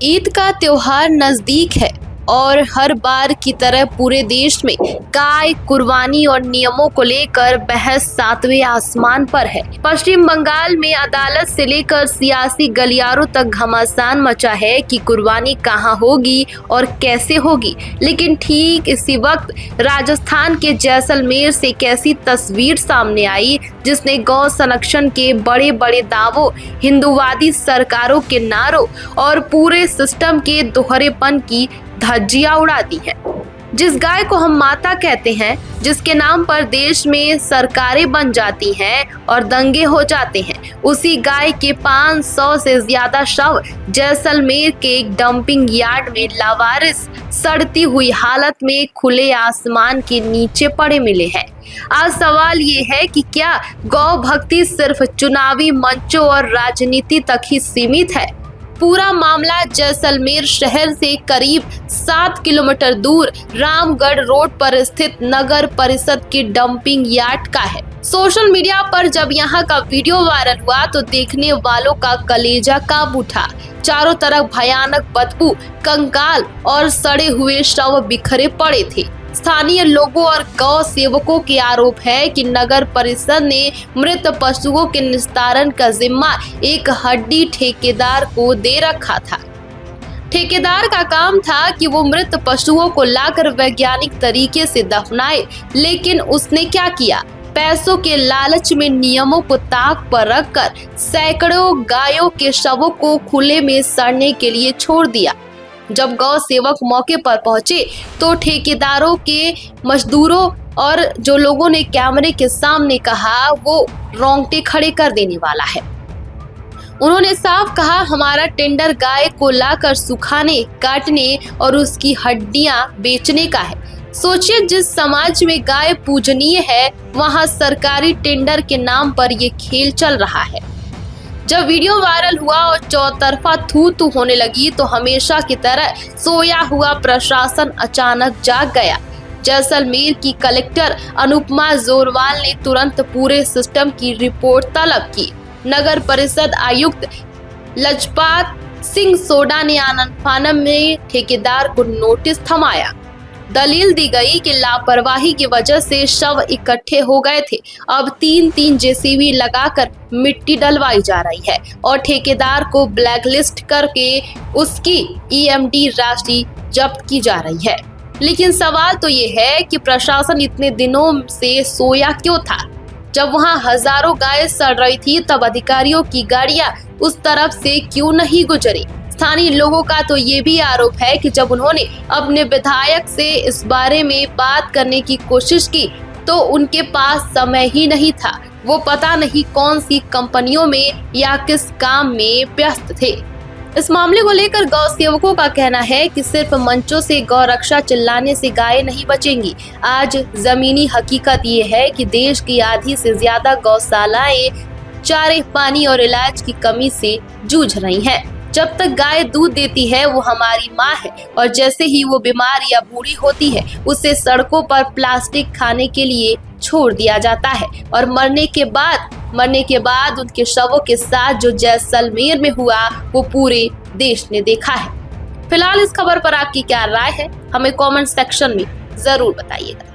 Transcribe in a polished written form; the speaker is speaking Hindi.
ईद का त्योहार नजदीक है और हर बार की तरह पूरे देश में गाय कुर्बानी और नियमों को लेकर बहस सातवें आसमान पर है। पश्चिम बंगाल में अदालत से लेकर सियासी गलियारों तक घमासान मचा है कि कुर्बानी कहां होगी और कैसे होगी। लेकिन ठीक इसी वक्त राजस्थान के जैसलमेर से एक ऐसी तस्वीर सामने आई जिसने गौ संरक्षण के बड़े बड़े दावों, हिंदूवादी सरकारों के नारों और पूरे सिस्टम के दोहरेपन की धज्जियां उड़ा दी है। जिस गाय को हम माता कहते हैं, जिसके नाम पर देश में सरकारें बन जाती हैं और दंगे हो जाते हैं, उसी गाय के 500 से ज्यादा शव जैसलमेर के एक डंपिंग यार्ड में लावारिस सड़ती हुई हालत में खुले आसमान के नीचे पड़े मिले हैं। आज सवाल ये है कि क्या गौ भक्ति सिर्फ चुनावी मंचों और राजनीति तक ही सीमित है? पूरा मामला जैसलमेर शहर से करीब 7 किलोमीटर दूर रामगढ़ रोड पर स्थित नगर परिषद की डंपिंग यार्ड का है। सोशल मीडिया पर जब यहाँ का वीडियो वायरल हुआ तो देखने वालों का कलेजा कांप उठा। चारों तरफ भयानक बदबू, कंकाल और सड़े हुए शव बिखरे पड़े थे। स्थानीय लोगों और गौ सेवकों के आरोप है कि नगर परिषद ने मृत पशुओं के निस्तारण का जिम्मा एक हड्डी ठेकेदार को दे रखा था। ठेकेदार का काम था कि वो मृत पशुओं को लाकर वैज्ञानिक तरीके से दफनाए, लेकिन उसने क्या किया? पैसों के लालच में नियमों को ताक पर रखकर सैकड़ों गायों के शवों को खुले में सड़ने के लिए छोड़ दिया। जब गौ सेवक मौके पर पहुंचे तो ठेकेदारों के मजदूरों और जो लोगों ने कैमरे के सामने कहा, वो रोंगटे खड़े कर देने वाला है। उन्होंने साफ कहा, हमारा टेंडर गाय को लाकर सुखाने, काटने और उसकी हड्डियां बेचने का है। सोचिए, जिस समाज में गाय पूजनीय है, वहां सरकारी टेंडर के नाम पर ये खेल चल रहा है। जब वीडियो वायरल हुआ और चौतरफा थू थू होने लगी तो हमेशा की तरह सोया हुआ प्रशासन अचानक जाग गया। जैसलमेर की कलेक्टर अनुपमा जोरवाल ने तुरंत पूरे सिस्टम की रिपोर्ट तलब की। नगर परिषद आयुक्त लजपात सिंह सोडा ने आनन फानन में ठेकेदार को नोटिस थमाया। दलील दी गई कि लापरवाही की वजह से शव इकट्ठे हो गए थे। अब 3-3 जेसीबी लगाकर मिट्टी डलवाई जा रही है और ठेकेदार को ब्लैकलिस्ट करके उसकी ईएमडी राशि जब्त की जा रही है। लेकिन सवाल तो ये है कि प्रशासन इतने दिनों से सोया क्यों था? जब वहां हजारों गायें सड़ रही थी, तब अधिकारियों की गाड़ियां उस तरफ से क्यों नहीं गुजरी? स्थानीय लोगों का तो ये भी आरोप है कि जब उन्होंने अपने विधायक से इस बारे में बात करने की कोशिश की तो उनके पास समय ही नहीं था। वो पता नहीं कौन सी कंपनियों में या किस काम में व्यस्त थे। इस मामले को लेकर गौ सेवकों का कहना है कि सिर्फ मंचों से गौ रक्षा चिल्लाने से गाय नहीं बचेंगी। आज जमीनी हकीकत ये है कि देश की आधी से ज्यादा गौशालाएं चारे, पानी और इलाज की कमी से जूझ रही हैं। जब तक गाय दूध देती है वो हमारी माँ है, और जैसे ही वो बीमार या बूढ़ी होती है उसे सड़कों पर प्लास्टिक खाने के लिए छोड़ दिया जाता है और मरने के बाद उनके शवों के साथ जो जैसलमेर में हुआ वो पूरे देश ने देखा है। फिलहाल इस खबर पर आपकी क्या राय है, हमें कमेंट सेक्शन में जरूर बताइएगा।